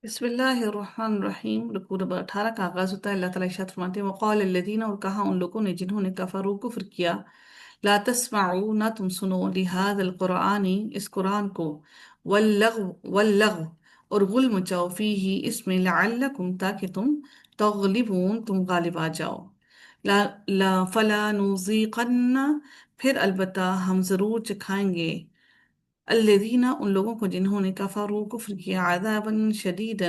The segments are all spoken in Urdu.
بسم اللہ الرحمن الرحیم۔ رکوع نمبر 18 کا آغاز ہوتا ہے۔ اللہ تعالیٰ ارشاد فرماتے ہیں وقال الذین، اور کہا ان لوگوں نے جنہوں نے کفروا کفر کیا، لا تسمعوا، نہ تم سنو، لہذا القرآن، اس قرآن کو، واللغو اور غل مچاؤ، فیہ اس میں، لعلکم تاکہ تم، تغلبون تم غالب آ جاؤ، فلا نذیقن، پھر البتہ ہم ضرور چکھائیں گے، الذین ان لوگوں کو جنہوں نے کفروا کفر کیا، عذابا شدیدا،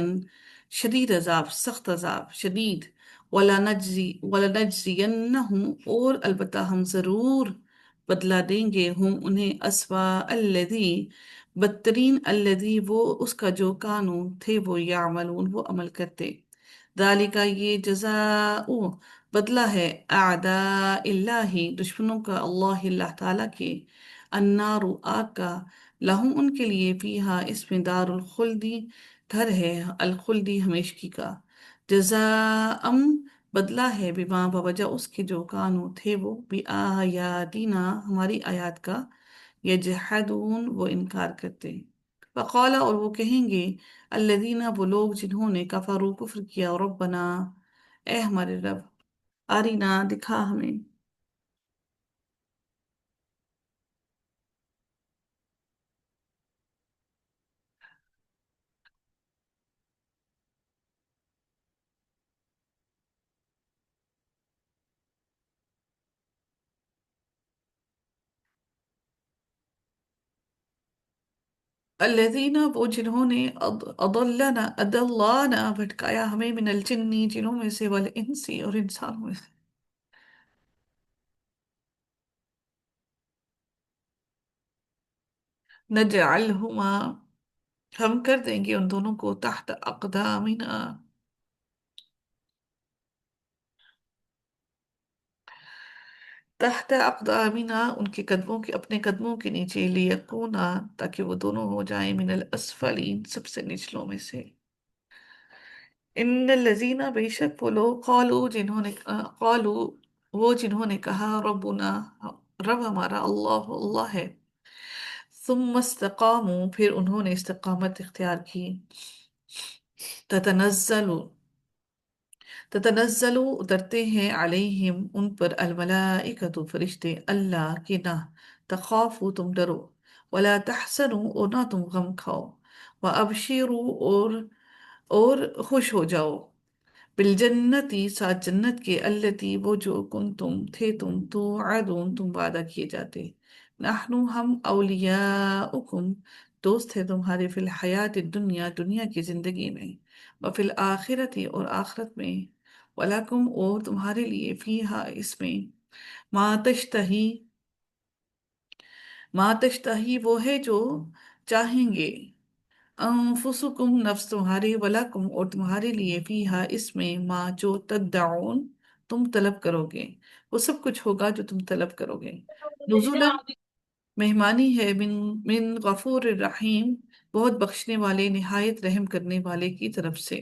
شدید عذاب، سخت عذاب شدید، ولنجزینہم، اور البتہ ہم ضرور بدلہ دیں گے، ہم انہیں، اسوا الذی، بدترین، الذی وہ اس کا جو کانوا تھے وہ، یعملون وہ عمل کرتے، ذالک یہ جزاء بدلہ ہے، اعداء اللہ دشمنوں کا، اللہ تعالیٰ کے، النار آگ کا، لہم ان کے لیے، فیہا اس میں، دار الخلدی گھر ہے، الخلدی ہمیشگی کا، جزاءم بدلہ ہے، بما بوجہ اس کے جو کانو تھے وہ، بآیاتنا ہماری آیات کا، یجحدون وہ انکار کرتے، وقال اور وہ کہیں گے، الذین وہ لوگ جنہوں نے کفروا کفر کیا، ربنا اے ہمارے رب، آرینا دکھا ہمیں، الذین وہ جنہوں نے، اضلانا بھٹکایا ہمیں، من الجنی جنوں میں سے، والانسی اور انسانوں میں سے، نجعلہما ہم کر دیں گے ان دونوں کو، تحت اقدامنا تحت اقدامنا ان کے قدموں کے، اپنے قدموں کے نیچے، لیکونا تاکہ وہ دونوں ہو جائیں، من الاسفلین سب سے نچلوں میں سے، ان الذین بے شک وہ لوگ، قالو وہ جنہوں نے کہا، ربنا رب ہمارا، اللہ ہے، ثم استقاموا پھر انہوں نے استقامت اختیار کی، تتنزل تتنزل اترتے ہیں، علیہم ان پر، الملائکۃ فرشتے، اللہ کہ نہ تخافوا تم ڈرو، ولا تحزنوا اور نہ تم غم کھاؤ، وابشروا اور خوش ہو جاؤ، بالجنتی ساتھ جنت کے، التی وہ جو، کنتم تھے تم، توعدون تم وعدہ کیے جاتے، نحن ہم، اولیاؤکم دوست ہے تمہارے، فی الحیات الدنیا دنیا کی زندگی میں، وفی الآخرتی اور آخرت میں، وَلَكُمْ اور تمہارے لیے، فیہا اس میں، ما تشتہی ما تشتہی وہ ہے جو چاہیں گے، انفسکم نفس تمہاری، وَلَكُمْ اور تمہارے لیے، فیہا اس میں، ما جو تدعون تم طلب کرو گے، وہ سب کچھ ہوگا جو تم طلب کرو گے، نزلا مہمانی ہے، من غفور الرحیم بہت بخشنے والے، نہایت رحم کرنے والے کی طرف سے،